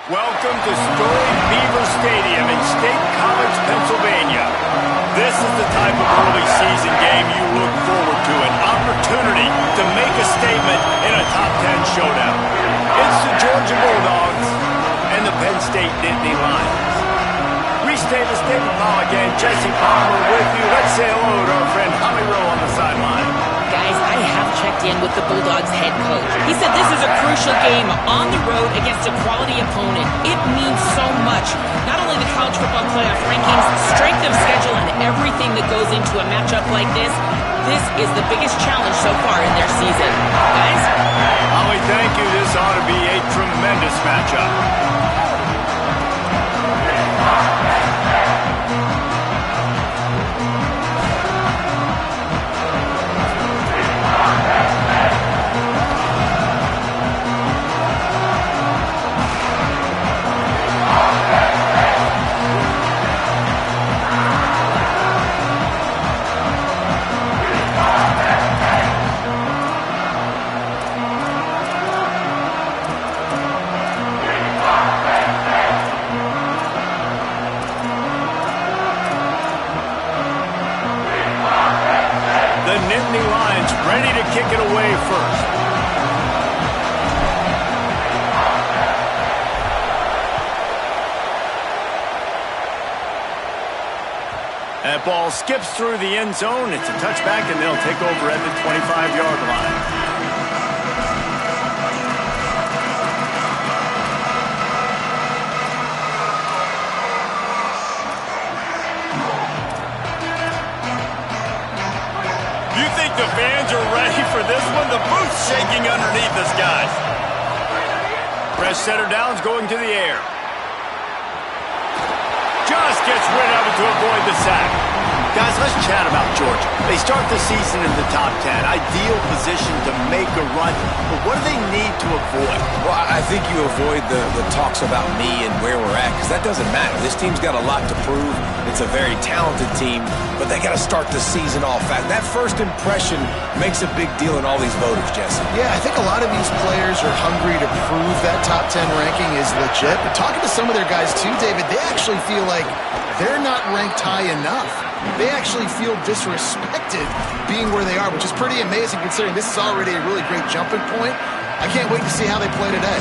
Welcome to storied Beaver Stadium in State College, Pennsylvania. This is the type of early season game you look forward to, an opportunity to make a statement in a top 10 showdown. It's the Georgia Bulldogs and the Penn State Nittany Lions. Reese Davis, David Pollack, and Jesse Palmer with you. Let's say hello to our friend Holly Rowe on the sideline. Guys, I have checked in with the Bulldogs head coach. He said this is a crucial game on the road against a quality opponent. It means so much. Not only the college football playoff rankings, strength of schedule, and everything that goes into a matchup like this. This is the biggest challenge so far in their season. Guys? Holly, thank you. This ought to be a tremendous matchup. Ready to kick it away first. That ball skips through the end zone. It's a touchback, and they'll take over at the 25-yard line. The fans are ready for this one. The booth's shaking underneath us, guys. Fresh setter down's going to the air. Just gets rid of it to avoid the sack. Guys, let's chat about Georgia. They start the season in the top 10. Ideal position to make a run. But what do they need to avoid? Well, I think you avoid the talks about me and where we're at, because that doesn't matter. This team's got a lot to prove. It's a very talented team, but they got to start the season off fast. That first impression makes a big deal in all these voters, Jesse. Yeah, I think a lot of these players are hungry to prove that top 10 ranking is legit. But talking to some of their guys too, David, they actually feel like they're not ranked high enough. They actually feel disrespected being where they are, which is pretty amazing considering this is already a really great jumping point. I can't wait to see how they play today.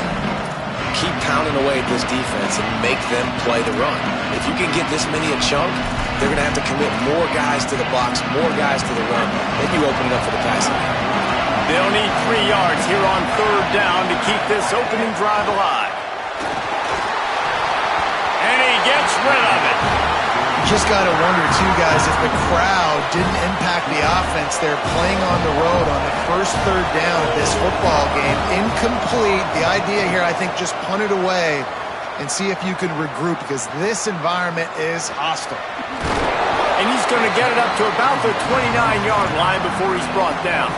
Keep pounding away at this defense and make them play the run. If you can get this many a chunk, they're going to have to commit more guys to the box, more guys to the run. Then you open it up for the passing. They'll need 3 yards here on third down to keep this opening drive alive. And he gets rid of it. Just got to wonder, too, guys, if the crowd didn't impact the offense. They're playing on the road on the first third down of this football game. Incomplete. The idea here, I think, just punt it away and see if you can regroup, because this environment is hostile. And he's going to get it up to about the 29-yard line before he's brought down.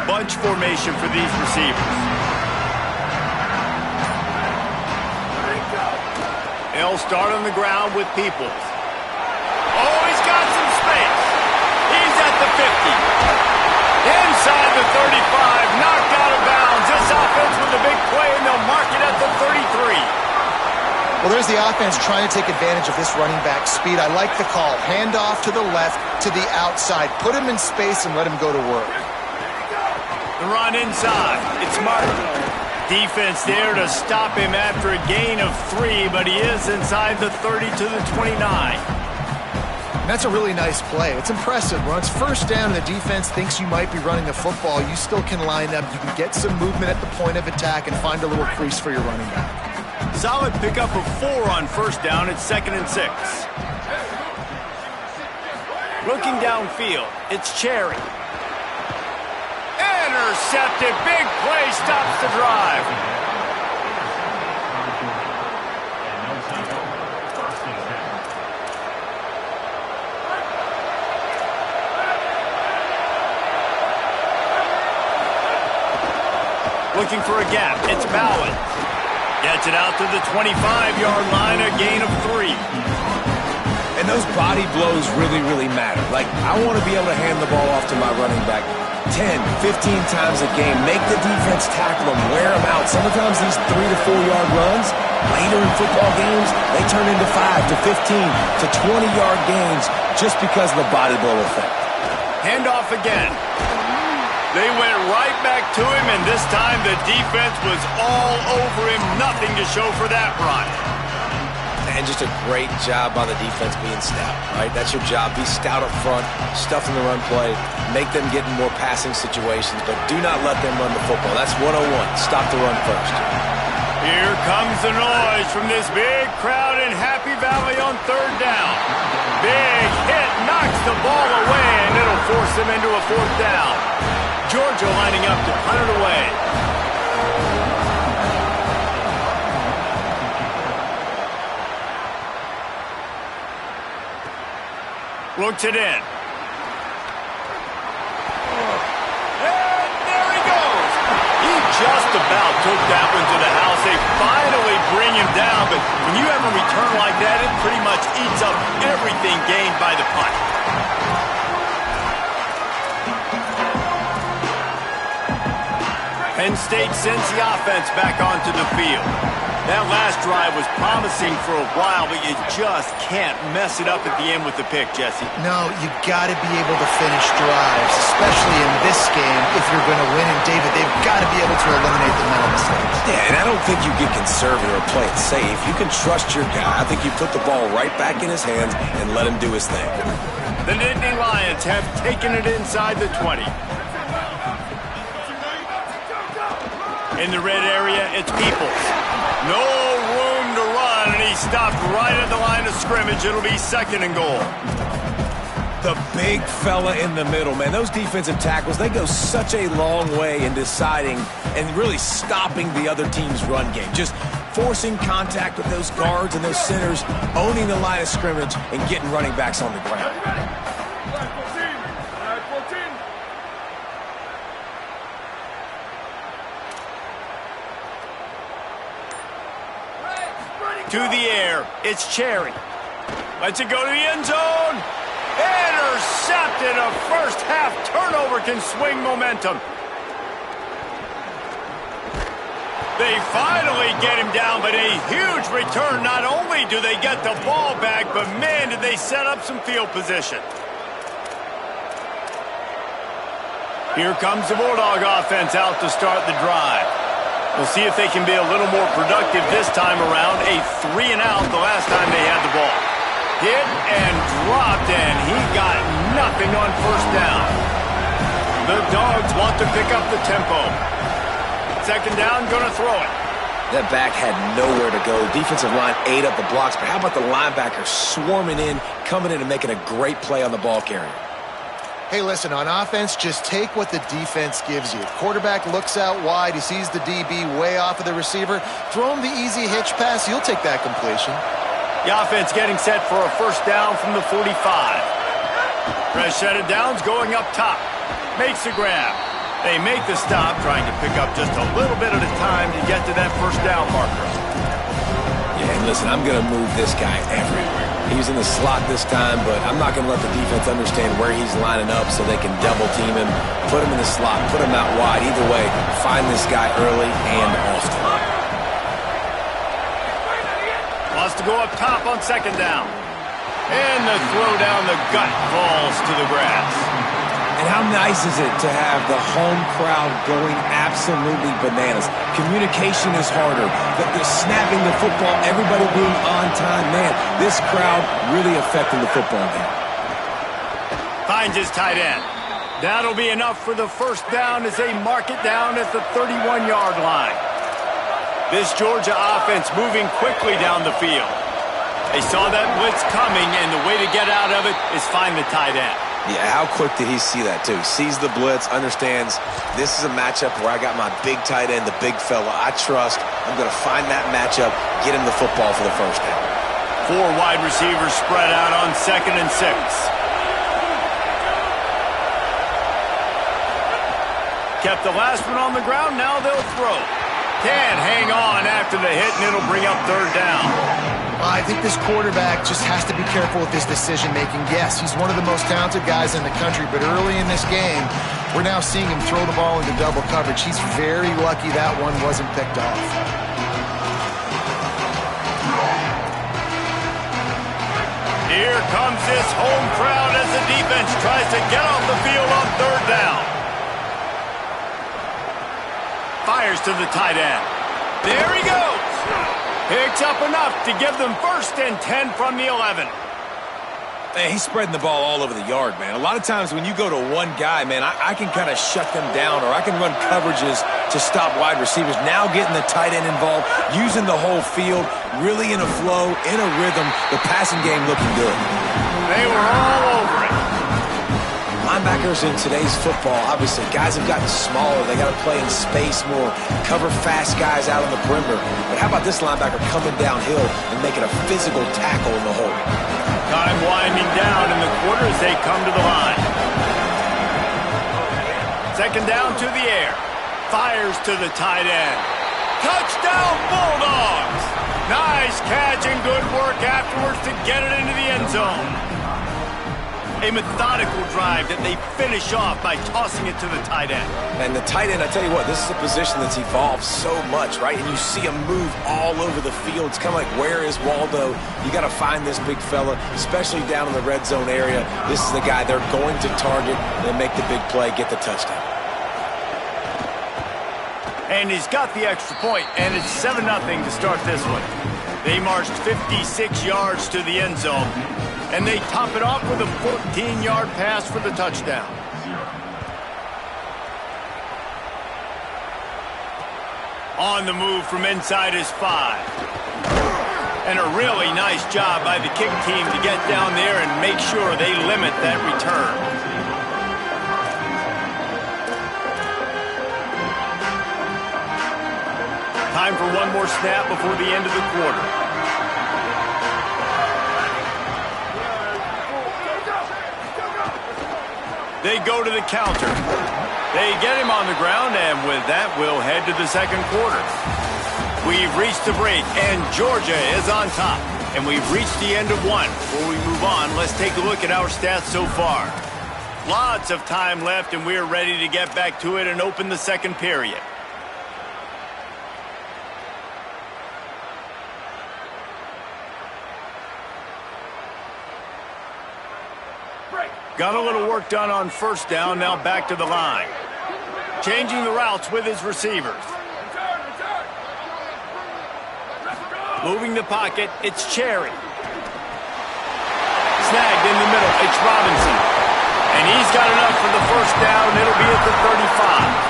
Bunch formation for these receivers. They'll start on the ground with Peoples. Oh, he's got some space. He's at the 50. Inside the 35, knocked out of bounds. This offense with a big play, and they'll mark it at the 33. Well, there's the offense trying to take advantage of this running back speed. I like the call. Hand off to the left, to the outside. Put him in space and let him go to work. The run inside. It's Martin. Defense there to stop him after a gain of 3, but he is inside the 30 to the 29. That's a really nice play. It's impressive. When it's first down and the defense thinks you might be running the football, you still can line up. You can get some movement at the point of attack and find a little crease for your running back. Solid pickup of 4 on first down. It's 2nd and 6. Looking downfield, it's Cherry. Intercepted. Big play stops the drive. Looking for a gap. It's Bowen. Gets it out to the 25-yard line, a gain of 3. And those body blows really, really matter. Like, I want to be able to hand the ball off to my running back 10, 15 times a game. Make the defense tackle them, wear them out. Sometimes these 3 to 4 yard runs, later in football games, they turn into 5 to 15 to 20-yard gains just because of the body blow effect. Handoff again. They went right back to him, and this time the defense was all over him. Nothing to show for that run. And just a great job by the defense being stout, right? That's your job. Be stout up front, stuff in the run play, make them get in more passing situations, but do not let them run the football. That's 101. Stop the run first. Here comes the noise from this big crowd in Happy Valley on 3rd down. Big hit knocks the ball away, and it'll force them into a 4th down. Georgia lining up to punt it away. Looks it in. And there he goes. He just about took that one to the house. They finally bring him down, but when you have a return like that, it pretty much eats up everything gained by the punt. Penn State sends the offense back onto the field. That last drive was promising for a while, but you just can't mess it up at the end with the pick, Jesse. No, you got to be able to finish drives, especially in this game if you're going to win. And, David, they've got to be able to eliminate the mental mistakes. Yeah, and I don't think you get conservative or play it safe. You can trust your guy. I think you put the ball right back in his hands and let him do his thing. The Nittany Lions have taken it inside the 20. In the red area, it's Peoples. No room to run, and he stopped right at the line of scrimmage. It'll be 2nd and goal. The big fella in the middle, man. Those defensive tackles, they go such a long way in deciding and really stopping the other team's run game. Just forcing contact with those guards and those centers, owning the line of scrimmage, and getting running backs on the ground. To the air, it's Cherry. Lets it go to the end zone. Intercepted. A first half turnover can swing momentum. They finally get him down, but a huge return. Not only do they get the ball back, but man, did they set up some field position. Here comes the Bulldog offense out to start the drive. We'll see if they can be a little more productive this time around. A 3-and-out the last time they had the ball. Hit and dropped, and he got nothing on 1st down. The Dogs want to pick up the tempo. 2nd down, gonna throw it. That back had nowhere to go. Defensive line ate up the blocks, but how about the linebacker swarming in, coming in and making a great play on the ball carrier? Hey, listen, on offense, just take what the defense gives you. Quarterback looks out wide. He sees the DB way off of the receiver. Throw him the easy hitch pass. You'll take that completion. The offense getting set for a 1st down from the 45. Fresh set of downs going up top. Makes the grab. They make the stop, trying to pick up just a little bit at a time to get to that 1st down marker. Yeah, and listen, I'm going to move this guy everywhere. He's in the slot this time, but I'm not going to let the defense understand where he's lining up so they can double team him, put him in the slot, put him out wide. Either way, find this guy early and often. Wants to go up top on 2nd down. And the throw down the gut falls to the grass. And how nice is it to have the home crowd going absolutely bananas? Communication is harder. The snapping the football, everybody being on time. Man, this crowd really affecting the football game. Finds his tight end. That'll be enough for the 1st down as they mark it down at the 31-yard line. This Georgia offense moving quickly down the field. They saw that blitz coming, and the way to get out of it is find the tight end. Yeah, how quick did he see that, too? Sees the blitz, understands this is a matchup where I got my big tight end, the big fella I trust. I'm going to find that matchup, get him the football for the 1st down. 4 wide receivers spread out on 2nd and 6. Kept the last one on the ground, now they'll throw. Can't hang on after the hit, and it'll bring up third down. I think this quarterback just has to be careful with his decision-making. Yes, he's one of the most talented guys in the country, but early in this game, we're now seeing him throw the ball into double coverage. He's very lucky that one wasn't picked off. Here comes this home crowd as the defense tries to get off the field on third down. Fires to the tight end. There he goes. Picks up enough to give them 1st and 10 from the 11. Man, he's spreading the ball all over the yard, man. A lot of times when you go to one guy, man, I can kind of shut them down, or I can run coverages to stop wide receivers. Now getting the tight end involved, using the whole field, really in a flow, in a rhythm, the passing game looking good. They were all over it. Linebackers in today's football, obviously, guys have gotten smaller. They got to play in space more, cover fast guys out on the perimeter. But how about this linebacker coming downhill and making a physical tackle in the hole? Time winding down in the quarter as they come to the line. 2nd down to the air. Fires to the tight end. Touchdown Bulldogs! Nice catch and good work afterwards to get it into the end zone. A methodical drive that they finish off by tossing it to the tight end. And the tight end, I tell you what, this is a position that's evolved so much, right? And you see him move all over the field. It's kind of like, where is Waldo? You got to find this big fella, especially down in the red zone area. This is the guy they're going to target and make the big play, get the touchdown. And he's got the extra point, and it's 7-0 to start this one. They marched 56 yards to the end zone, and they top it off with a 14-yard pass for the touchdown. On the move from inside his 5. And a really nice job by the kick team to get down there and make sure they limit that return. Time for one more snap before the end of the quarter. They go to the counter. They get him on the ground, and with that, we'll head to the 2nd quarter. We've reached the break, and Georgia is on top. And we've reached the end of one. Before we move on, let's take a look at our stats so far. Lots of time left, and we're ready to get back to it and open the 2nd period. Got a little work done on 1st down, now back to the line. Changing the routes with his receivers. Moving the pocket, it's Cherry. Snagged in the middle, it's Robinson. And he's got enough for the 1st down, it'll be at the 35.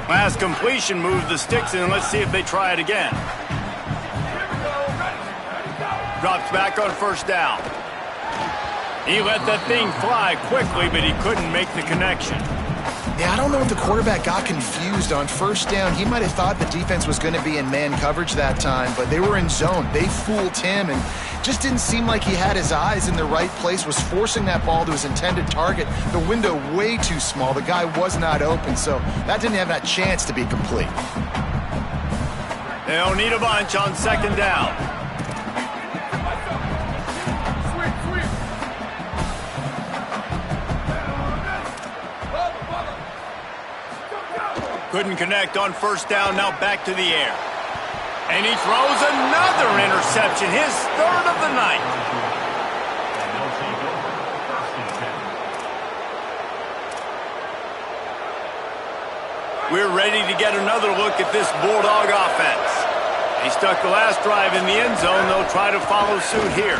Last completion moved the sticks in. Let's see if they try it again. Drops back on 1st down. He let that thing fly quickly, but he couldn't make the connection. Yeah, I don't know if the quarterback got confused on 1st down. He might have thought the defense was going to be in man coverage that time, but they were in zone. They fooled him and just didn't seem like he had his eyes in the right place, was forcing that ball to his intended target. The window way too small. The guy was not open, so that didn't have that chance to be complete. They'll need a bunch on 2nd down. Couldn't connect on 1st down, now back to the air. And he throws another interception, his 3rd of the night. We're ready to get another look at this Bulldog offense. He stuck the last drive in the end zone. They'll try to follow suit here.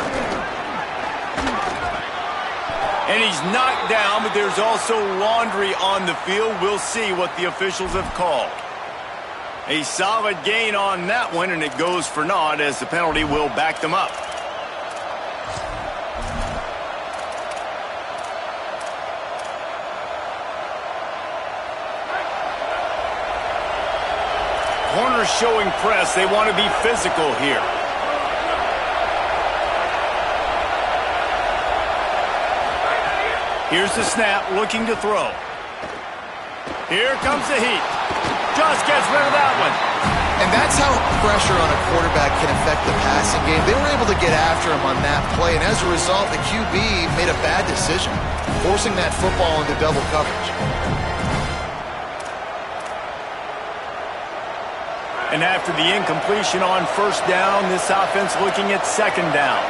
And he's knocked down, but there's also laundry on the field. We'll see what the officials have called. A solid gain on that one, and it goes for naught as the penalty will back them up. corners showing press. They want to be physical here. Here's the snap, looking to throw. Here comes the heat. Just gets rid of that one. And that's how pressure on a quarterback can affect the passing game. They were able to get after him on that play, and as a result, the QB made a bad decision, forcing that football into double coverage. And after the incompletion on first down, this offense looking at second down.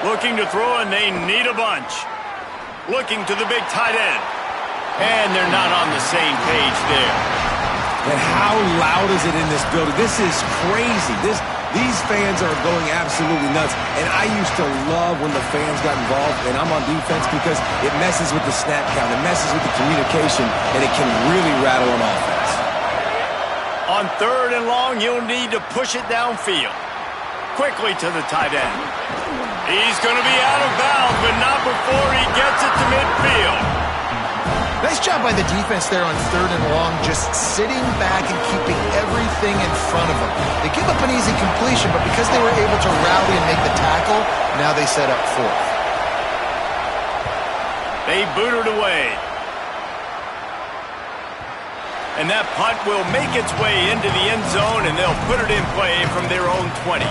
Looking to throw, and they need a bunch. Looking to the big tight end. And they're not on the same page there. And how loud is it in this building? This is crazy. These fans are going absolutely nuts. And I used to love when the fans got involved, and I'm on defense, because it messes with the snap count. It messes with the communication, and it can really rattle an offense. On third and long, you'll need to push it downfield. Quickly to the tight end. He's going to be out of bounds, but not before he gets it to midfield. Nice job by the defense there on third and long, just sitting back and keeping everything in front of them. They give up an easy completion, but because they were able to rally and make the tackle, now they set up fourth. They boot it away. And that punt will make its way into the end zone, and they'll put it in play from their own 20.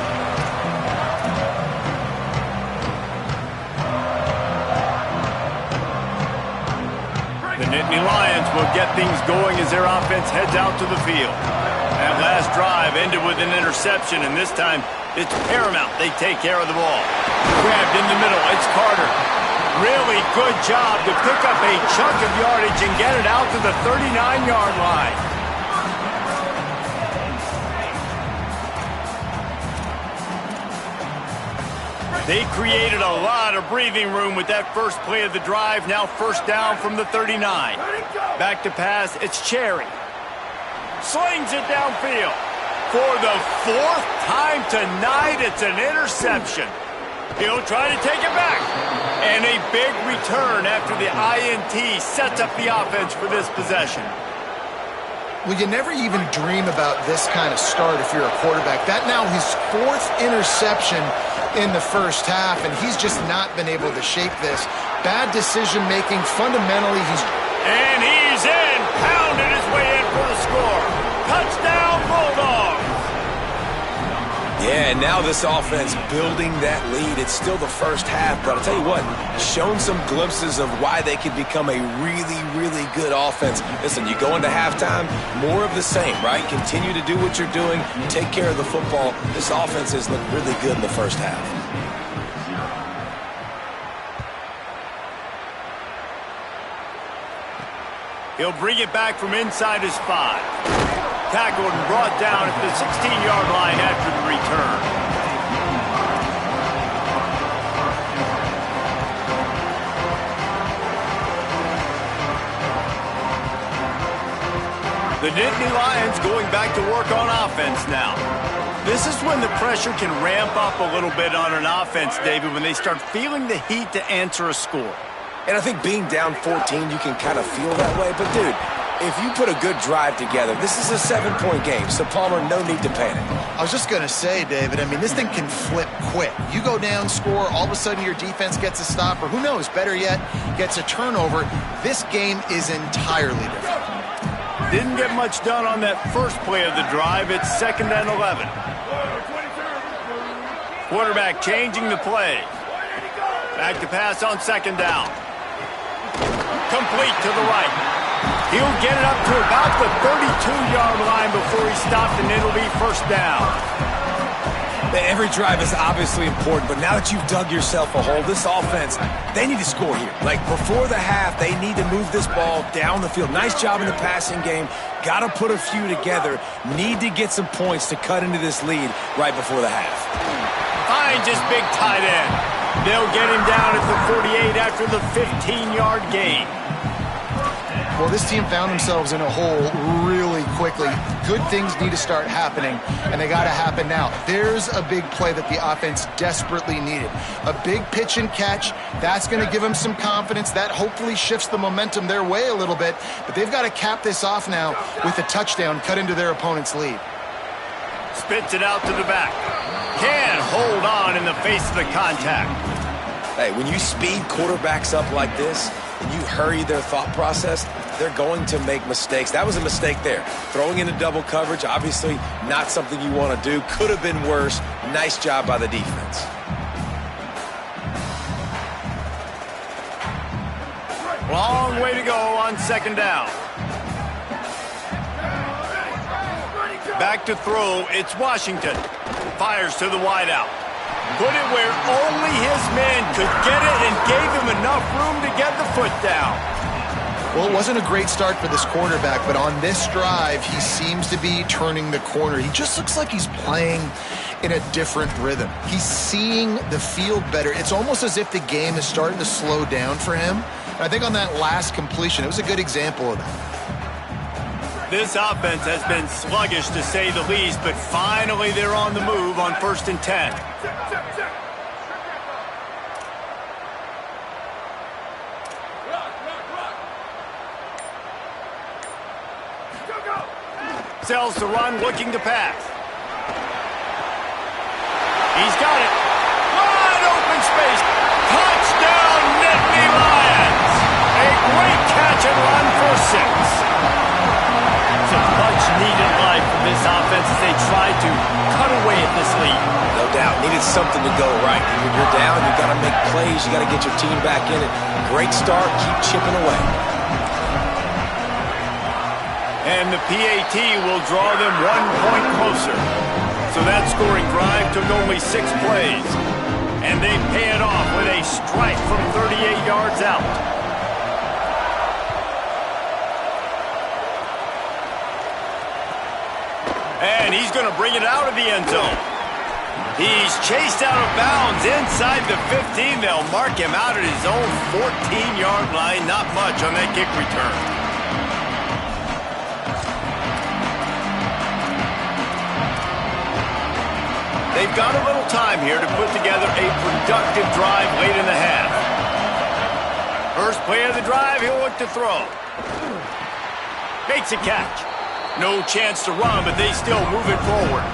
The Nittany Lions will get things going as their offense heads out to the field. That last drive ended with an interception, and this time it's paramount they take care of the ball. Grabbed in the middle, it's Carter. Really good job to pick up a chunk of yardage and get it out to the 39-yard line. They created a lot of breathing room with that first play of the drive. Now first down from the 39. Back to pass, it's Cherry. Slings it downfield. For the fourth time tonight, it's an interception. He'll try to take it back. And a big return after the INT sets up the offense for this possession. Well, you never even dream about this kind of start if you're a quarterback. That now his fourth interception in the first half, and he's just not been able to shape this. Bad decision-making. Fundamentally, And he's in. Pounded his way in for the score. Touchdown, Bulldogs. Yeah, and now this offense building that lead. It's still the first half, but I'll tell you what, shown some glimpses of why they could become a really, really good offense. Listen, you go into halftime, more of the same, right? Continue to do what you're doing, take care of the football. This offense has looked really good in the first half. He'll bring it back from inside his 5. Tackled and brought down at the 16-yard line after the return. The Nittany Lions going back to work on offense now. This is when the pressure can ramp up a little bit on an offense, David, when they start feeling the heat to answer a score. And I think being down 14, you can kind of feel that way. But, dude, if you put a good drive together, this is a 7-point game, so Palmer, no need to panic. I was just going to say, David, I mean, this thing can flip quick. You go down, score, all of a sudden your defense gets a stop, or who knows, better yet, gets a turnover. This game is entirely different. Didn't get much done on that first play of the drive. It's 2nd and 11. Quarterback changing the play. Back to pass on 2nd down. Complete to the right. He'll get it up to about the 32-yard line before he stopped, and it'll be first down. Every drive is obviously important, but now that you've dug yourself a hole, this offense, they need to score here. Like, before the half, they need to move this ball down the field. Nice job in the passing game. Got to put a few together. Need to get some points to cut into this lead right before the half. Finds his big tight end. They'll get him down at the 48 after the 15-yard gain. Well, this team found themselves in a hole really quickly. Good things need to start happening, and they got to happen now. There's a big play that the offense desperately needed. A big pitch and catch. That's going to give them some confidence. That hopefully shifts the momentum their way a little bit, but they've got to cap this off now with a touchdown cut into their opponent's lead. Spits it out to the back. Can't hold on in the face of the contact. Hey, when you speed quarterbacks up like this, and you hurry their thought process, they're going to make mistakes. That was a mistake there. Throwing into double coverage, obviously not something you want to do. Could have been worse. Nice job by the defense. Long way to go on second down. Back to throw, it's Washington. Fires to the wideout. Put it where only his man could get it and gave him enough room to get the foot down. Well, it wasn't a great start for this quarterback, but on this drive, he seems to be turning the corner. He just looks like he's playing in a different rhythm. He's seeing the field better. It's almost as if the game is starting to slow down for him. And I think on that last completion, it was a good example of that. This offense has been sluggish to say the least, but finally they're on the move on 1st and 10. Sells to run, looking to pass. He's got it. Wide open space. Touchdown, Nittany Lions. A great catch and run for 6. It's a much-needed life from this offense as they try to cut away at this lead. No doubt. Needed something to go right. When you're down, you got to make plays. You got to get your team back in it. Great start. Keep chipping away. And the PAT will draw them 1 point closer. So that scoring drive took only 6 plays. And they pay it off with a strike from 38 yards out. And he's going to bring it out of the end zone. He's chased out of bounds inside the 15. They'll mark him out at his own 14-yard line. Not much on that kick return. They've got a little time here to put together a productive drive late in the half. First play of the drive, he'll look to throw. Makes a catch. No chance to run, but they still move it forward.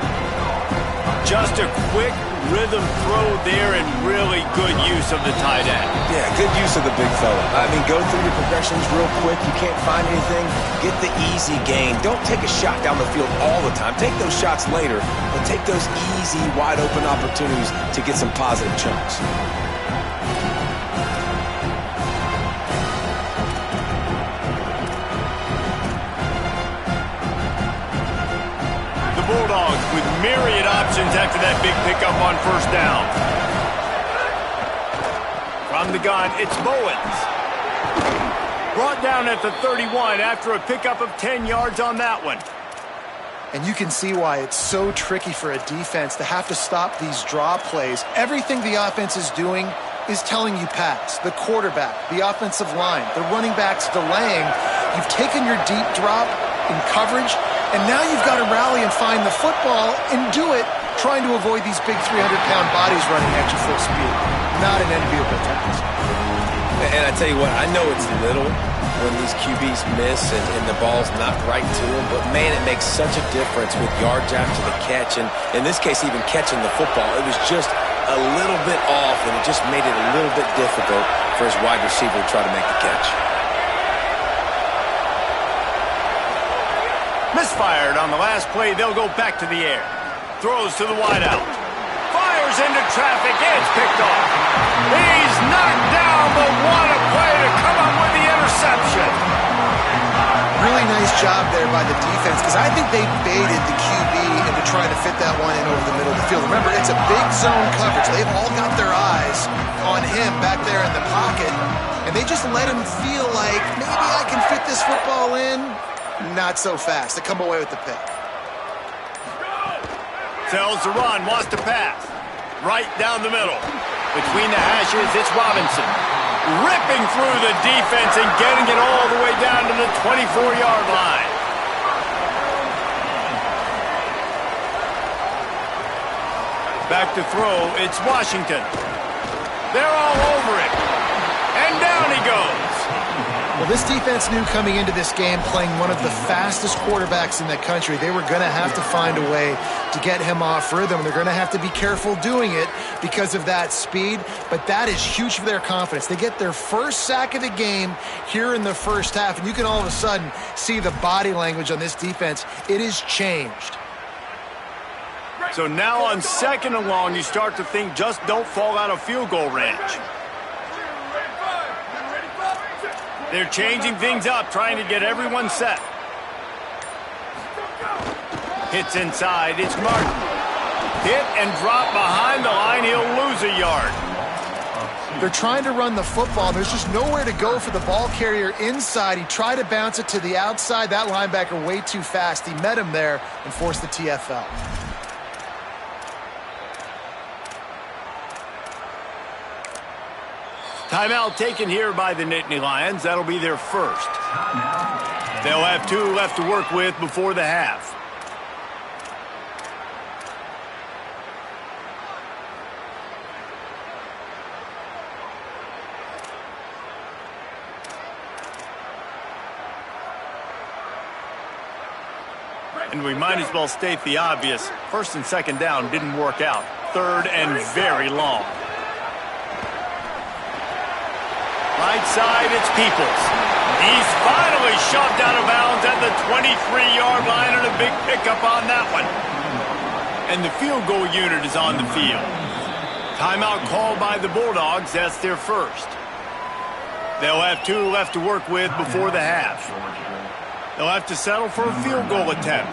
Just a quick rhythm throw there and really good use of the tight end. Yeah, good use of the big fella. I mean, go through your progressions real quick. You can't find anything. Get the easy gain. Don't take a shot down the field all the time. Take those shots later, but take those easy, wide-open opportunities to get some positive chunks. Bulldogs with myriad options after that big pickup on 1st down. From the gun, it's Bowens. Brought down at the 31 after a pickup of 10 yards on that one. And you can see why it's so tricky for a defense to have to stop these draw plays. Everything the offense is doing is telling you pass. The quarterback, the offensive line, the running backs delaying. You've taken your deep drop in coverage, and now you've got to rally and find the football and do it, trying to avoid these big 300-pound bodies running at you full speed. Not an enviable task. And I tell you what, I know it's little when these QBs miss and the ball's not right to them, but man, it makes such a difference with yards after the catch, and in this case, even catching the football. It was just a little bit off, and it just made it a little bit difficult for his wide receiver to try to make the catch. Misfired on the last play. They'll go back to the air. Throws to the wideout. Fires into traffic. It's picked off. He's knocked down, but what a play to come up with the interception. Really nice job there by the defense, because I think they baited the QB into trying to fit that one in over the middle of the field. Remember, it's a big zone coverage. They've all got their eyes on him back there in the pocket, and they just let him feel like, maybe I can fit this football in. Not so fast. They come away with the pick. Tells to run, wants to pass. Right down the middle. Between the hashes, it's Robinson. ripping through the defense and getting it all the way down to the 24-yard line. Back to throw, it's Washington. They're all over it. And down he goes. Well, this defense knew coming into this game, playing one of the fastest quarterbacks in the country, they were going to have to find a way to get him off rhythm. They're going to have to be careful doing it because of that speed, but that is huge for their confidence. They get their first sack of the game here in the first half, and you can all of a sudden see the body language on this defense. It is changed. So now on 2nd and long, you start to think just don't fall out of field goal range. They're changing things up, trying to get everyone set. Hits inside, it's Martin. Hit and drop behind the line, he'll lose a yard. They're trying to run the football. There's just nowhere to go for the ball carrier inside. He tried to bounce it to the outside. That linebacker way too fast. He met him there and forced the TFL. Timeout taken here by the Nittany Lions. That'll be their first. They'll have 2 left to work with before the half. And we might as well state the obvious. 1st and 2nd down didn't work out. 3rd and very long. Right side, it's Peoples. He's finally shoved out of bounds at the 23-yard line, and a big pickup on that one. And the field goal unit is on the field. Timeout called by the Bulldogs. That's their first. They'll have 2 left to work with before the half. They'll have to settle for a field goal attempt.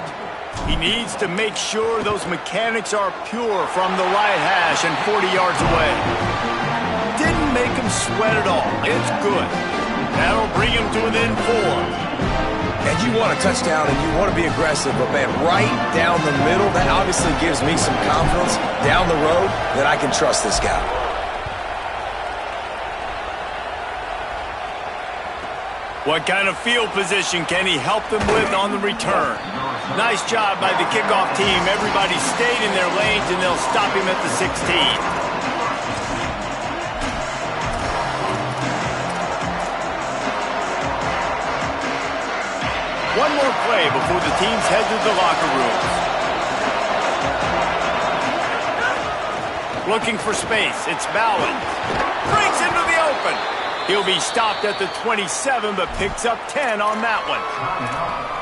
He needs to make sure those mechanics are pure from the right hash and 40 yards away. Didn't make him sweat at all. It's good. That'll bring him to within 4. And you want a touchdown and you want to be aggressive, but man, right down the middle, that obviously gives me some confidence down the road that I can trust this guy. What kind of field position can he help them with on the return? Nice job by the kickoff team. Everybody stayed in their lanes, and they'll stop him at the 16. One more play before the teams head to the locker rooms. Looking for space, it's Bowen. Breaks into the open. He'll be stopped at the 27, but picks up 10 on that one.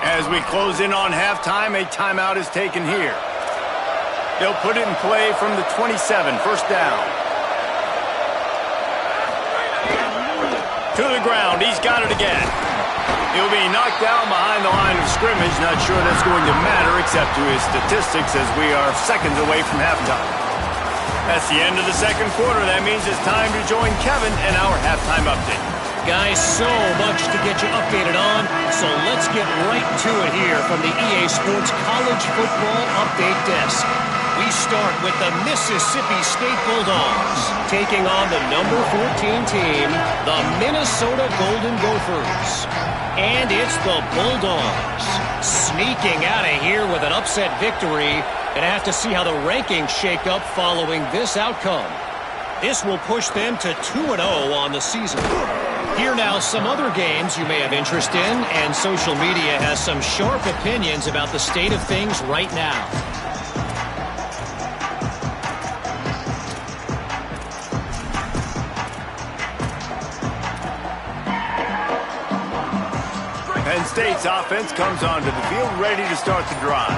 As we close in on halftime, a timeout is taken here. They'll put it in play from the 27, first down. To the ground, he's got it again. He'll be knocked down behind the line of scrimmage. Not sure that's going to matter except to his statistics as we are seconds away from halftime. That's the end of the 2nd quarter. That means it's time to join Kevin and our halftime update. Guys, so much to get you updated on, so let's get right to it here from the EA Sports College Football Update Desk. We start with the Mississippi State Bulldogs taking on the number 14 team, the Minnesota Golden Gophers. And it's the Bulldogs sneaking out of here with an upset victory. Gonna have to see how the rankings shake up following this outcome. This will push them to 2-0 on the season. Here now some other games you may have interest in, and social media has some sharp opinions about the state of things right now. Penn State's offense comes onto the field ready to start the drive.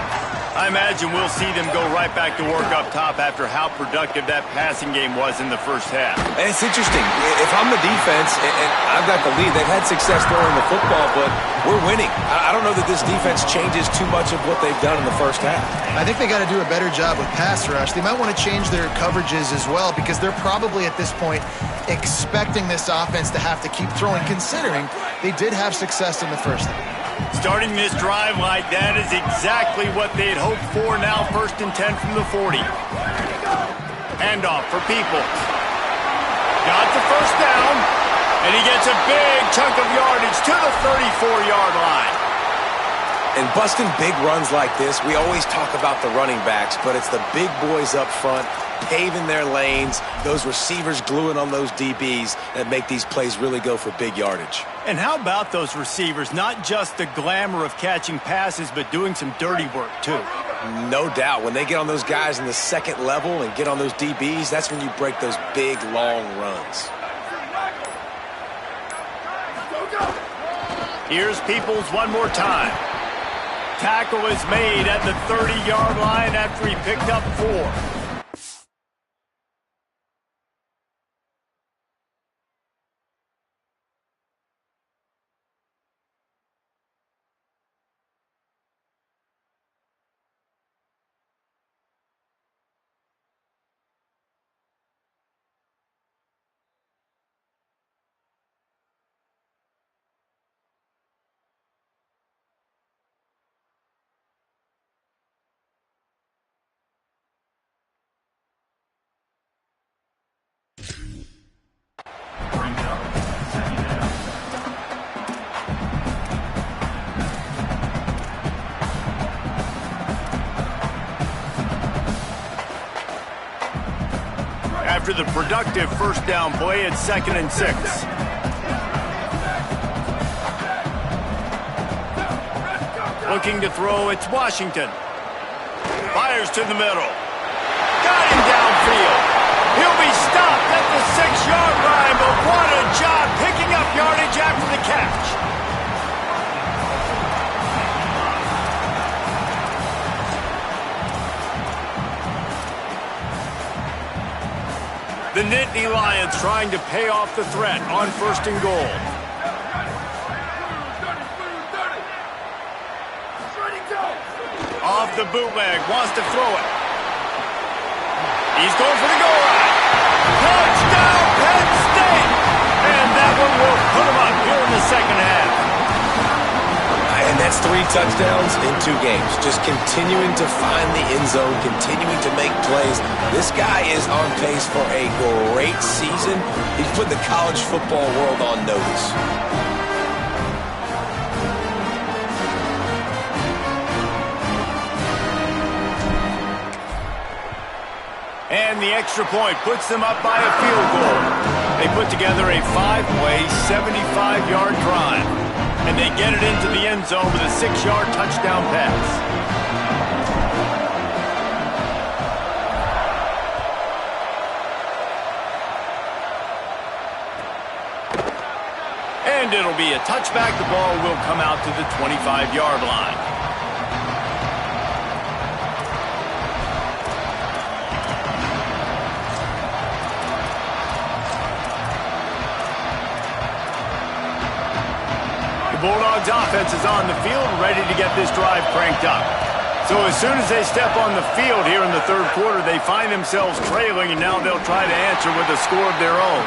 I imagine we'll see them go right back to work up top after how productive that passing game was in the first half. And it's interesting. If I'm the defense and I've got the lead, they've had success throwing the football, but we're winning. I don't know that this defense changes too much of what they've done in the first half. I think they got to do a better job with pass rush. They might want to change their coverages as well because they're probably at this point expecting this offense to have to keep throwing, considering they did have success in the first half. Starting this drive like that is exactly what they'd hoped for. Now 1st and 10 from the 40. Handoff for Peoples. Got the first down. And he gets a big chunk of yardage to the 34-yard line. And busting big runs like this, we always talk about the running backs, but it's the big boys up front paving their lanes, those receivers gluing on those DBs that make these plays really go for big yardage. And how about those receivers? Not just the glamour of catching passes, but doing some dirty work, too. No doubt. When they get on those guys in the second level and get on those DBs, that's when you break those big, long runs. Here's Peoples one more time. Tackle is made at the 30-yard line after he picked up 4. After the productive first down play, it's 2nd and 6. Looking to throw, it's Washington. Fires to the middle. Got him downfield. He'll be stopped at the 6-yard line, but what a job picking up yardage after the catch. The Nittany Lions trying to pay off the threat on 1st and goal. Off the bootleg, wants to throw it. He's going for the goal line. Touchdown, Penn State! And that one will put him up here in the second half. And that's 3 touchdowns in 2 games. Just continuing to find the end zone, continuing to make plays. This guy is on pace for a great season. He's put the college football world on notice. And the extra point puts them up by a field goal. They put together a 5-play, 75-yard drive. And they get it into the end zone with a 6-yard touchdown pass. And it'll be a touchback. The ball will come out to the 25-yard line. Bulldogs offense is on the field, ready to get this drive cranked up. So as soon as they step on the field here in the 3rd quarter, they find themselves trailing, and now they'll try to answer with a score of their own.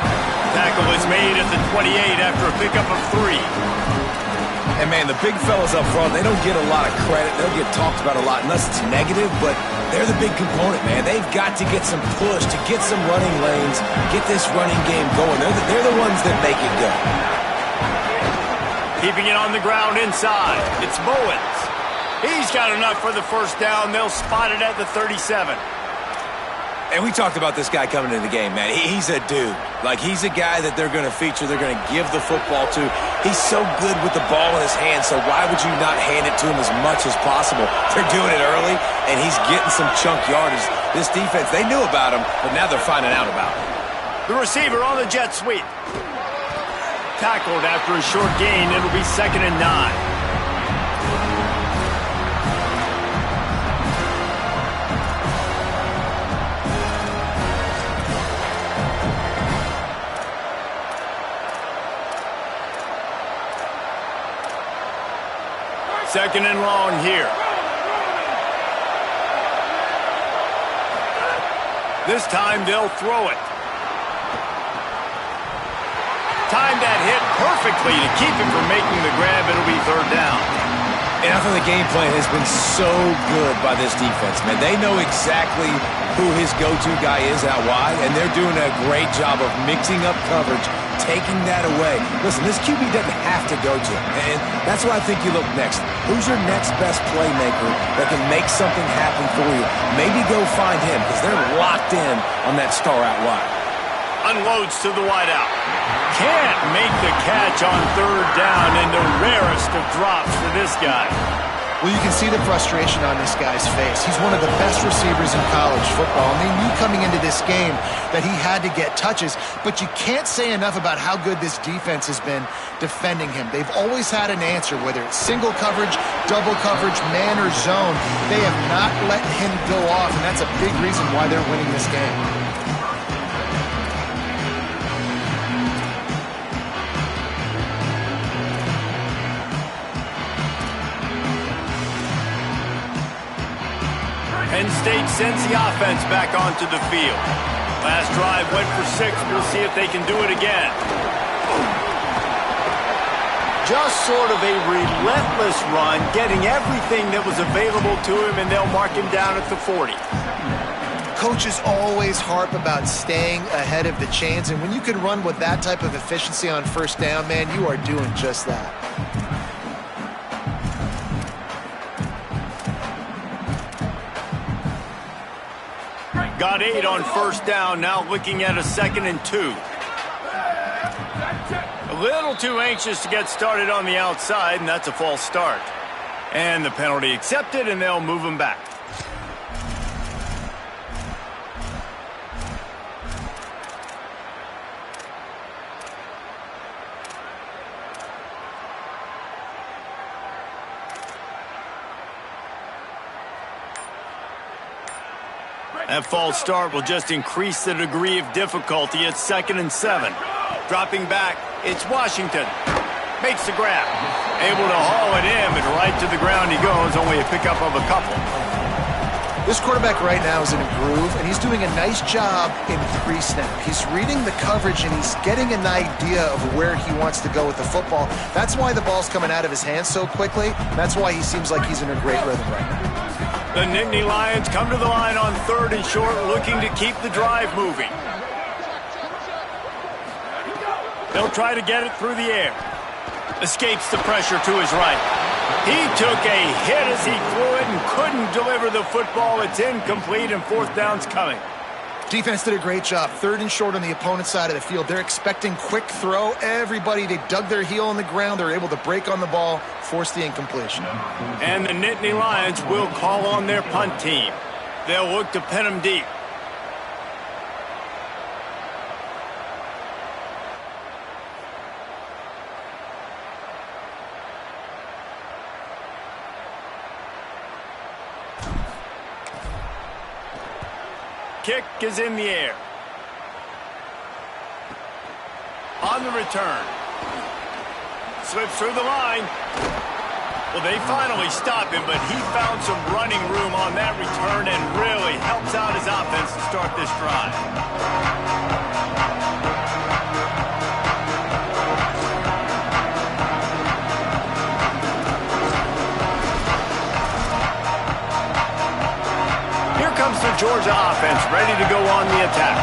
Tackle is made at the 28 after a pickup of 3. And man, the big fellas up front, they don't get a lot of credit. They'll get talked about a lot unless it's negative, but they're the big component, man. They've got to get some push, to get some running lanes, get this running game going. They're the ones that make it go. Keeping it on the ground inside. It's Bowens. He's got enough for the first down. They'll spot it at the 37. And we talked about this guy coming into the game, man. He's a dude. Like, he's a guy that they're going to feature, they're going to give the football to. He's so good with the ball in his hand, so why would you not hand it to him as much as possible? They're doing it early, and he's getting some chunk yardage. This defense, they knew about him, but now they're finding out about him. The receiver on the jet sweep. Tackled after a short gain. It'll be 2nd and 9. Second and long here. This time they'll throw it. Timed that hit perfectly to keep him from making the grab. It'll be 3rd down. And I think the game plan has been so good by this defense, man. They know exactly who his go-to guy is out wide, and they're doing a great job of mixing up coverage taking that away. Listen, this QB doesn't have to go to him, and that's why I think you look next. Who's your next best playmaker that can make something happen for you? Maybe go find him, because they're locked in on that star out wide. Unloads to the wideout. Can't make the catch on third down, and the rarest of drops for this guy. Well, you can see the frustration on this guy's face. He's one of the best receivers in college football, and they knew coming into this game that he had to get touches, but you can't say enough about how good this defense has been defending him. They've always had an answer, whether it's single coverage, double coverage, man or zone. They have not let him go off, and that's a big reason why they're winning this game. Penn State sends the offense back onto the field. Last drive went for 6. We'll see if they can do it again. Just sort of a relentless run, getting everything that was available to him, and they'll mark him down at the 40. Coaches always harp about staying ahead of the chains, and when you can run with that type of efficiency on first down, man, you are doing just that. Got 8 on first down, now looking at a 2nd and 2. A little too anxious to get started on the outside, and that's a false start. And the penalty accepted, and they'll move him back. That false start will just increase the degree of difficulty at 2nd and 7. Dropping back, it's Washington. Makes the grab. Able to haul it in, but right to the ground he goes, only a pickup of a couple. This quarterback right now is in a groove, and he's doing a nice job in pre-snap. He's reading the coverage, and he's getting an idea of where he wants to go with the football. That's why the ball's coming out of his hands so quickly. That's why he seems like he's in a great rhythm right now. The Nittany Lions come to the line on 3rd and short, looking to keep the drive moving. They'll try to get it through the air. Escapes the pressure to his right. He took a hit as he threw it and couldn't deliver the football. It's incomplete, and 4th down's coming. Defense did a great job. 3rd and short on the opponent's side of the field. They're expecting quick throw. Everybody, they dug their heel on the ground. They're able to break on the ball, force the incompletion. And the Nittany Lions will call on their punt team. They'll look to pin them deep. Kick is in the air. On the return. Slips through the line. Well, they finally stop him, but he found some running room on that return and really helps out his offense to start this drive. The Georgia offense ready to go on the attack.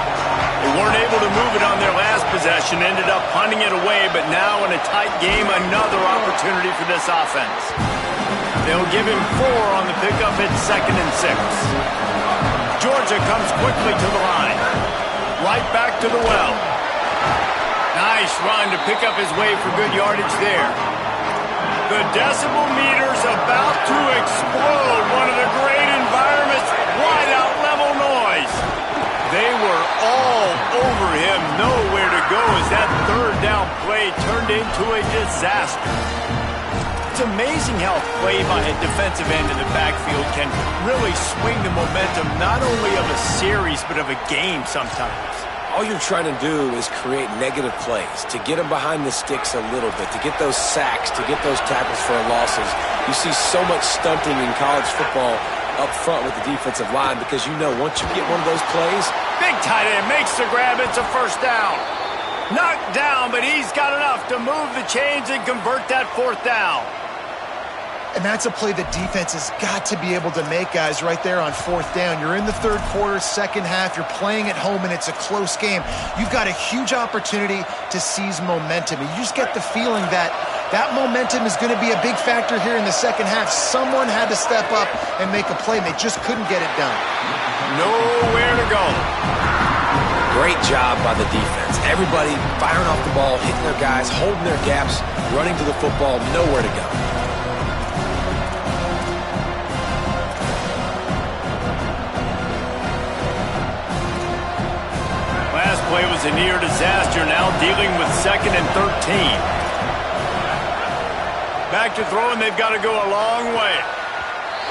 They weren't able to move it on their last possession, ended up punting it away, but now in a tight game, another opportunity for this offense. They'll give him 4 on the pickup at 2nd and 6. Georgia comes quickly to the line. Right back to the well. Nice run to pick up his way for good yardage there. The decibel meter's about to explode. One of the great environments. Wide out level noise. They were all over him. Nowhere to go as that 3rd down play turned into a disaster. It's amazing how play by a defensive end in the backfield can really swing the momentum not only of a series but of a game sometimes. All you're trying to do is create negative plays, to get them behind the sticks a little bit, to get those sacks, to get those tackles for losses. You see so much stunting in college football up front with the defensive line because you know once you get one of those plays. Big tight end makes the grab. It's a 1st down. Knocked down, but he's got enough to move the chains and convert that 4th down. And that's a play the defense has got to be able to make, guys, right there on fourth down. You're in the third quarter, second half. You're playing at home, and it's a close game. You've got a huge opportunity to seize momentum. And you just get the feeling that that momentum is going to be a big factor here in the second half. Someone had to step up and make a play, and they just couldn't get it done. Nowhere to go. Great job by the defense. Everybody firing off the ball, hitting their guys, holding their gaps, running to the football, nowhere to go. Last play was a near disaster, now dealing with 2nd and 13. Back to throw, and they've got to go a long way.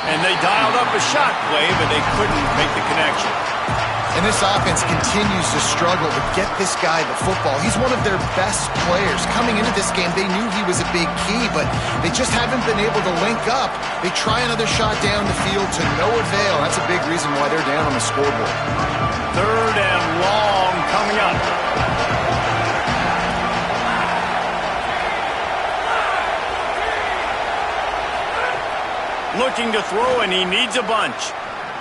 And they dialed up a shot play, but they couldn't make the connection. And this offense continues to struggle to get this guy the football. He's one of their best players. Coming into this game, they knew he was a big key, but they just haven't been able to link up. They try another shot down the field to no avail. That's a big reason why they're down on the scoreboard. 3rd and long coming up. Looking to throw, and he needs a bunch.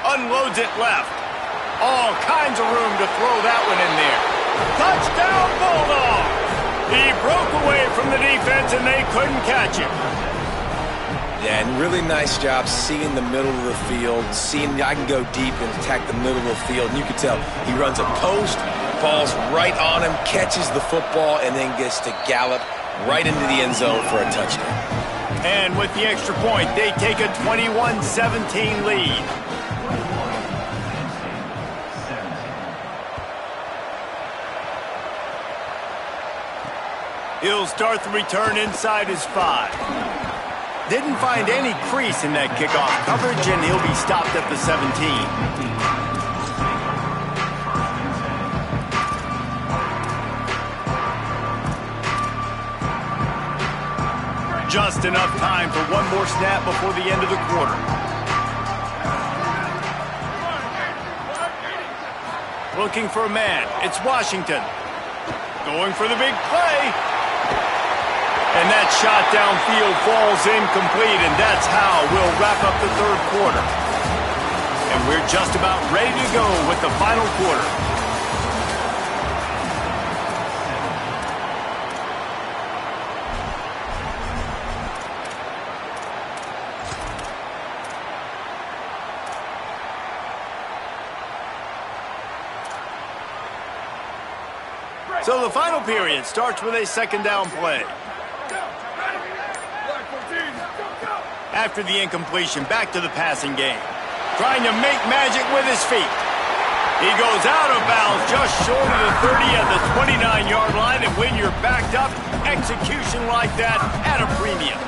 Unloads it left. All kinds of room to throw that one in there. Touchdown, Bulldogs! He broke away from the defense, and they couldn't catch him. Yeah, and really nice job seeing the middle of the field, seeing I can go deep and attack the middle of the field. And you can tell he runs a post, falls right on him, catches the football, and then gets to gallop right into the end zone for a touchdown. And with the extra point, they take a 21-17 lead. He'll start the return inside his 5. Didn't find any crease in that kickoff coverage, and he'll be stopped at the 17. Just enough time for one more snap before the end of the quarter. Looking for a man. It's Washington. Going for the big play. And that shot downfield falls incomplete, and that's how we'll wrap up the third quarter. And we're just about ready to go with the final quarter. So the final period starts with a 2nd down play. After the incompletion, back to the passing game. Trying to make magic with his feet. He goes out of bounds just short of the 30 at the 29-yard line, and when you're backed up, execution like that at a premium.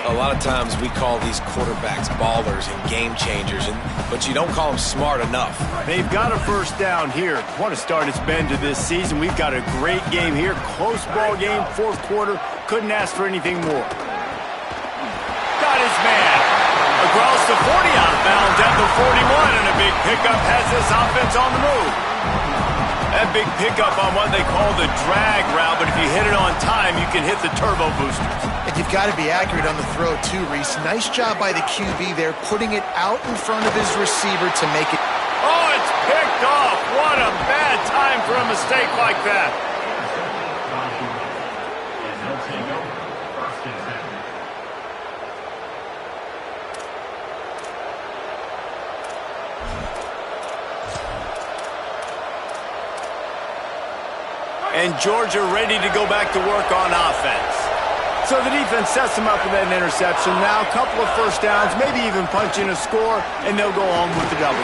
A lot of times we call these quarterbacks ballers and game changers, but you don't call them smart enough. They've got a first down here. What a start it's been to this season. We've got a great game here. Close ball game, fourth quarter. Couldn't ask for anything more. Got his man. Across the 40, out of bounds at the 41, and a big pickup has this offense on the move. That big pickup on what they call the drag route, but if you hit it on time, you can hit the turbo boosters. And you've got to be accurate on the throw, too, Reese. Nice job by the QB there, putting it out in front of his receiver to make it. Oh, it's picked off. What a bad time for a mistake like that. And Georgia ready to go back to work on offense. So the defense sets them up with that interception. Now a couple of first downs, maybe even punch in a score, and they'll go on with the W.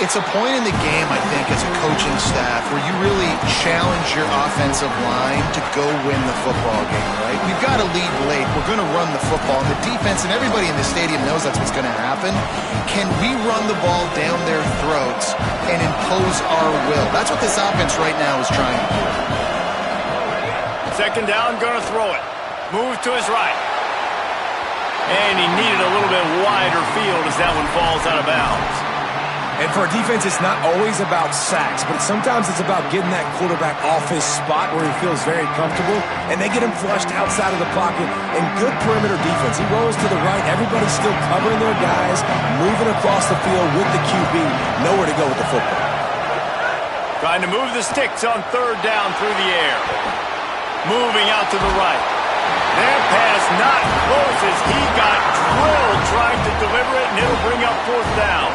It's a point in the game, I think, as a coaching staff where you really challenge your offensive line to go win the football game, right? We've got to lead late. We're going to run the football. And the defense and everybody in the stadium knows that's what's going to happen. Can we run the ball down their throats and impose our will? That's what this offense right now is trying to do. 2nd down, going to throw it. Move to his right. And he needed a little bit wider field as that one falls out of bounds. And for a defense, it's not always about sacks, but sometimes it's about getting that quarterback off his spot where he feels very comfortable, and they get him flushed outside of the pocket. And good perimeter defense. He rolls to the right. Everybody's still covering their guys, moving across the field with the QB. Nowhere to go with the football. Trying to move the sticks on third down through the air. Moving out to the right. That pass not close as he got drilled trying to deliver it, and it'll bring up fourth down.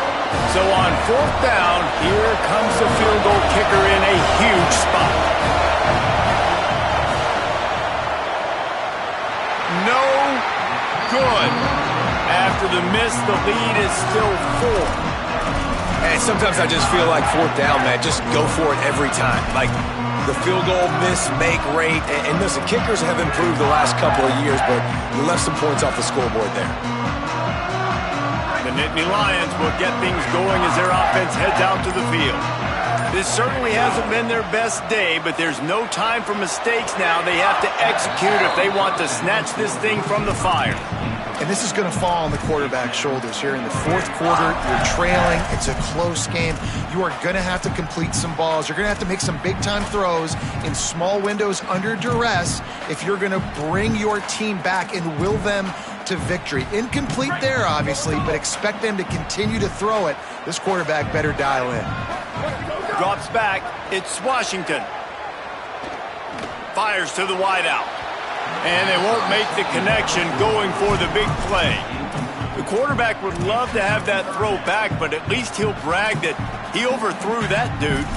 So on fourth down, here comes the field goal kicker in a huge spot. No good. After the miss, the lead is still 4. And sometimes I just feel like fourth down, man, just go for it every time. Like the field goal miss, make rate. And listen, kickers have improved the last couple of years, but we left some points off the scoreboard there. The Nittany Lions will get things going as their offense heads out to the field. This certainly hasn't been their best day, but there's no time for mistakes now. They have to execute if they want to snatch this thing from the fire. And this is going to fall on the quarterback's shoulders here in the fourth quarter. You're trailing. It's a close game. You are going to have to complete some balls. You're going to have to make some big-time throws in small windows under duress if you're going to bring your team back and will them to victory. Incomplete there, obviously, but expect them to continue to throw it. This quarterback better dial in. Drops back. It's Washington. Fires to the wideout. And they won't make the connection going for the big play. The quarterback would love to have that throw back, but at least he'll brag that he overthrew that dude.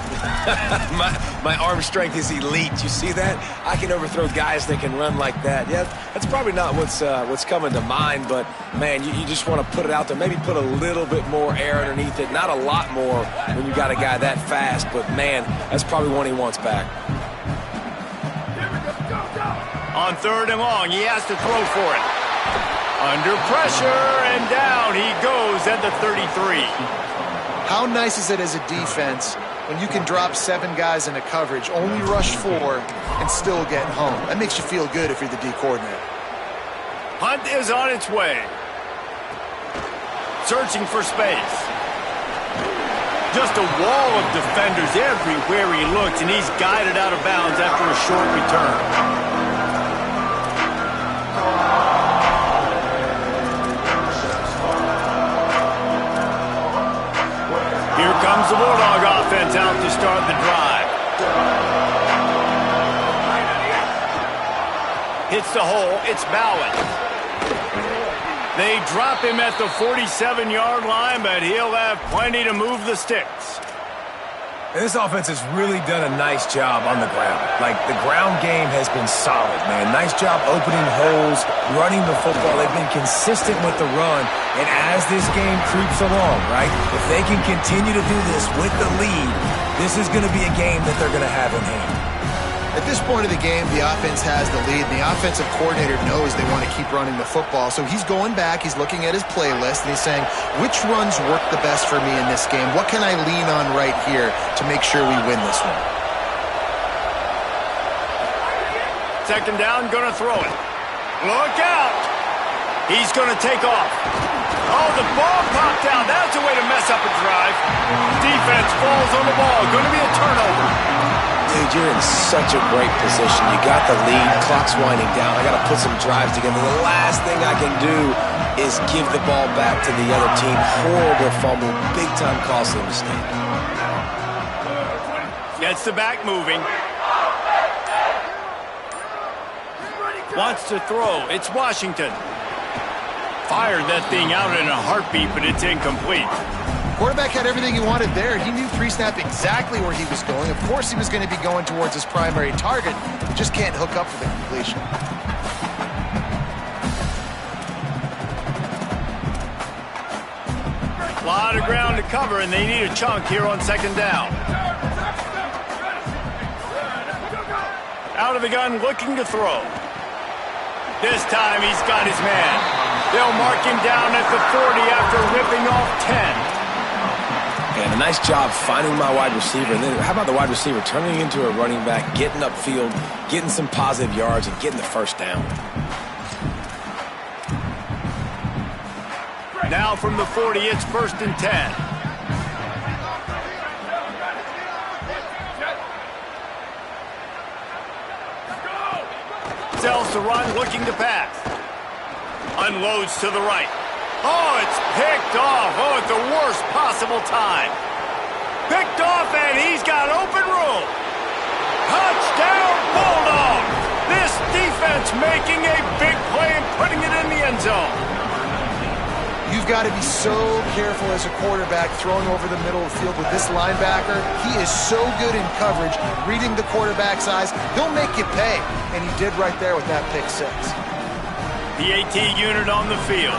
my arm strength is elite. You see that? I can overthrow guys that can run like that. Yeah, that's probably not what's coming to mind, but, man, you just want to put it out there. Maybe put a little bit more air underneath it. Not a lot more when you got a guy that fast, but, man, that's probably one he wants back. On third and long, he has to throw for it. Under pressure, and down he goes at the 33. How nice is it as a defense when you can drop 7 guys into coverage, only rush 4, and still get home? That makes you feel good if you're the D coordinator. Hunt is on its way. Searching for space. Just a wall of defenders everywhere he looks, and he's guided out of bounds after a short return. Here comes the Bulldog offense out to start the drive. Hits the hole. It's Bowen. They drop him at the 47-yard line, but he'll have plenty to move the sticks. And this offense has really done a nice job on the ground. Like, the ground game has been solid, man. Nice job opening holes, running the football. They've been consistent with the run. And as this game creeps along, right, if they can continue to do this with the lead, this is going to be a game that they're going to have in hand. At this point of the game, the offense has the lead, and the offensive coordinator knows they want to keep running the football. So he's going back, he's looking at his playlist, and he's saying, which runs work the best for me in this game? What can I lean on right here to make sure we win this one? Second down, going to throw it. Look out! He's going to take off. Oh, the ball popped out. That's a way to mess up a drive. Defense falls on the ball. Going to be a turnover. Dude, you're in such a great position. You got the lead. Clock's winding down. I got to put some drives together. The last thing I can do is give the ball back to the other team. Horrible fumble. Big-time costly mistake. Gets the back moving. Wants to throw. It's Washington. Fired that thing out in a heartbeat, but it's incomplete. Quarterback had everything he wanted there. He knew pre-snap exactly where he was going. Of course he was going to be going towards his primary target. He just can't hook up for the completion. A lot of ground to cover, and they need a chunk here on second down. Out of the gun, looking to throw. This time he's got his man. They'll mark him down at the 40 after ripping off 10. And a nice job finding my wide receiver. And then how about the wide receiver turning into a running back, getting upfield, getting some positive yards, and getting the first down. Now from the 40, it's 1st and 10. sells the run, looking to pass. Unloads to the right. Oh, it's picked off. Oh, at the worst possible time. Picked off, and he's got open room. Touchdown, Bulldogs! This defense making a big play and putting it in the end zone. You've got to be so careful as a quarterback throwing over the middle of the field with this linebacker. He is so good in coverage, reading the quarterback's eyes. He'll make you pay, and he did right there with that pick six. The AT unit on the field.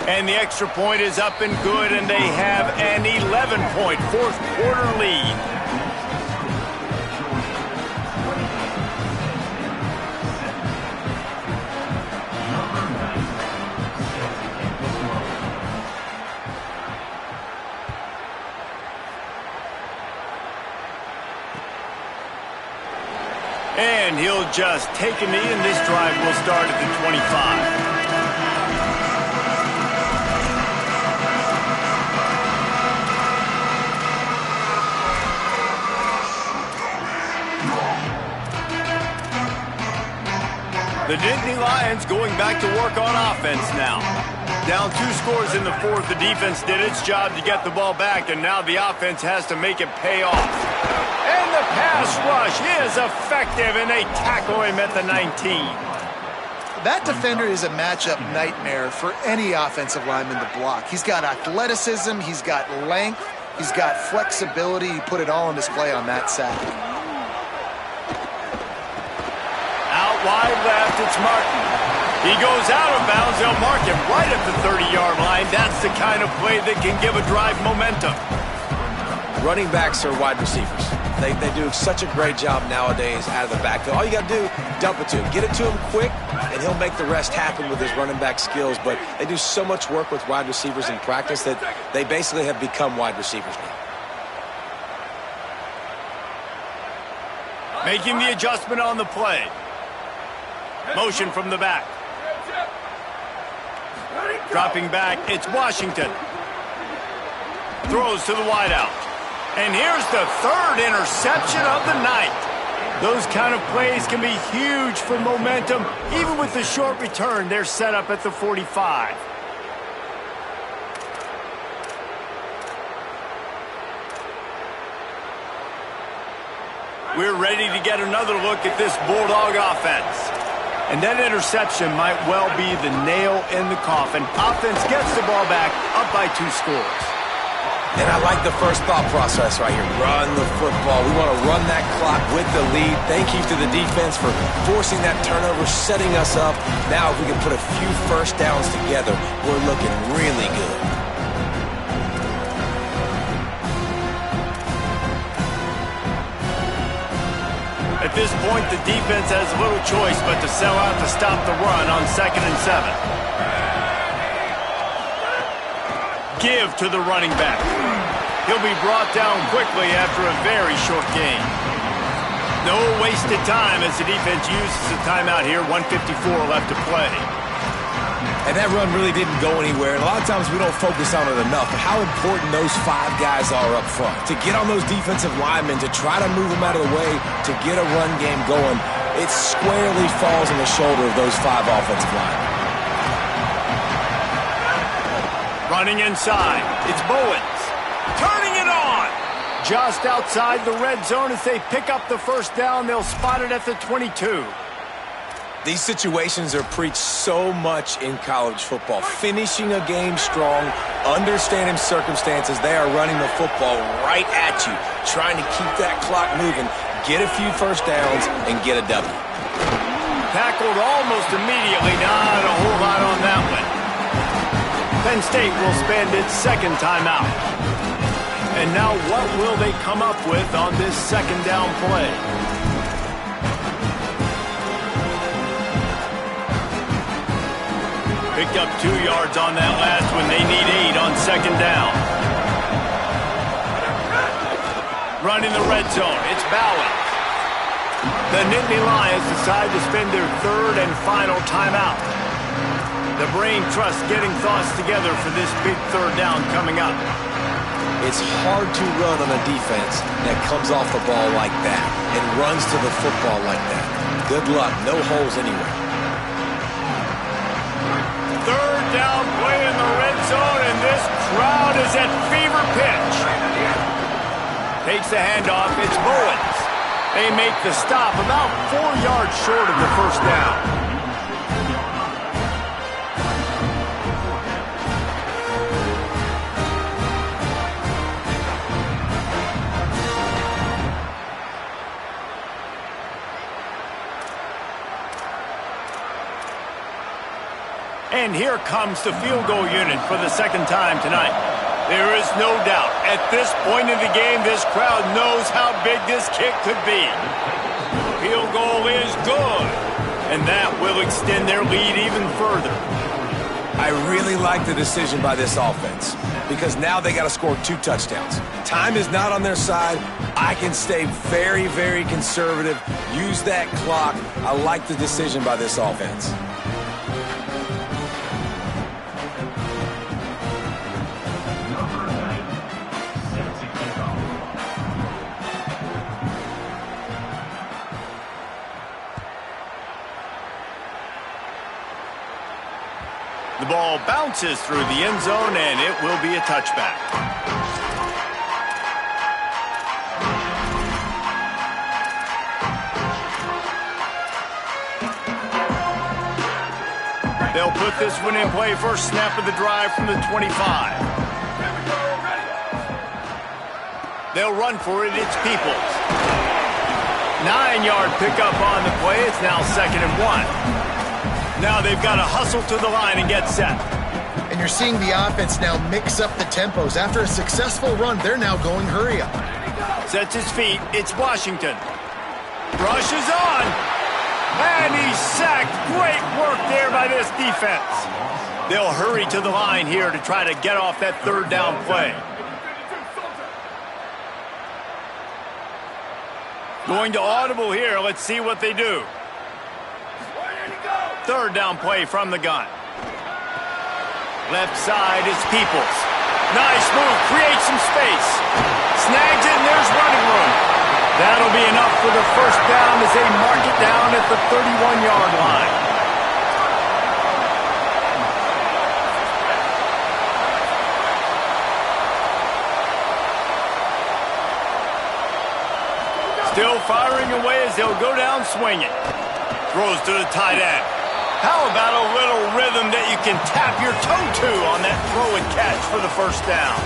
And the extra point is up and good, and they have an 11-point fourth quarter lead. And he'll just take a knee, and this drive will start at the 25. The Nittany Lions going back to work on offense now. Down 2 scores in the fourth, the defense did its job to get the ball back, and now the offense has to make it pay off. And the pass rush is effective, and they tackle him at the 19. That defender is a matchup nightmare for any offensive lineman to block. He's got athleticism, he's got length, he's got flexibility. He put it all on display on that sack. Wide left, it's Martin. He goes out of bounds. They'll mark him right at the 30-yard line. That's the kind of play that can give a drive momentum. Running backs are wide receivers. They do such a great job nowadays out of the backfield. All you got to do, dump it to him. Get it to him quick, and he'll make the rest happen with his running back skills. But they do so much work with wide receivers in practice that they basically have become wide receivers now. Making the adjustment on the play. Motion from the back. Dropping back, it's Washington. Throws to the wideout. And here's the third interception of the night. Those kind of plays can be huge for momentum. Even with the short return, they're set up at the 45. We're ready to get another look at this Bulldog offense. And that interception might well be the nail in the coffin. Offense gets the ball back, up by 2 scores. And I like the first thought process right here. Run the football. We want to run that clock with the lead. Thank you to the defense for forcing that turnover, setting us up. Now if we can put a few first downs together, we're looking really good. At this point, the defense has little choice but to sell out to stop the run on 2nd and 7. Give to the running back. He'll be brought down quickly after a very short game. No wasted time as the defense uses the timeout here. 1:54 left to play. And that run really didn't go anywhere. And a lot of times we don't focus on it enough. But how important those 5 guys are up front. To get on those defensive linemen, to try to move them out of the way, to get a run game going, it squarely falls on the shoulder of those 5 offensive linemen. Running inside, it's Bowens. Turning it on! Just outside the red zone as they pick up the first down. They'll spot it at the 22. These situations are preached so much in college football. Finishing a game strong, understanding circumstances. They are running the football right at you, trying to keep that clock moving, get a few first downs, and get a W. Tackled almost immediately. Not a whole lot on that one. Penn State will spend its second timeout. And now what will they come up with on this second down play? Picked up 2 yards on that last one. They need 8 on second down. Running the red zone. It's Bowens. The Nittany Lions decide to spend their third and final timeout. The brain trust getting thoughts together for this big third down coming up. It's hard to run on a defense that comes off the ball like that and runs to the football like that. Good luck. No holes anywhere. Third down play in the red zone, and this crowd is at fever pitch. Takes the handoff. It's Bowens. They make the stop about 4 yards short of the first down. And here comes the field goal unit for the second time tonight. There is no doubt, at this point in the game, this crowd knows how big this kick could be. Field goal is good, and that will extend their lead even further. I really like the decision by this offense because now they got to score 2 touchdowns. Time is not on their side. I can stay very, very conservative, use that clock. I like the decision by this offense. The ball bounces through the end zone, and it will be a touchback. They'll put this one in play. First snap of the drive from the 25. They'll run for it. It's Peoples. 9-yard pickup on the play. It's now 2nd and 1. Now they've got to hustle to the line and get set. And you're seeing the offense now mix up the tempos. After a successful run, they're now going hurry up. Sets his feet. It's Washington. Rushes on. And he's sacked. Great work there by this defense. They'll hurry to the line here to try to get off that third down play. Going to audible here. Let's see what they do. Third down play from the gun. Left side is Peoples. Nice move, creates some space. Snags it, and there's running room. That'll be enough for the first down as they mark it down at the 31-yard line. Still firing away as they'll go down swinging. Throws to the tight end. How about a little rhythm that you can tap your toe to on that throw and catch for the first down?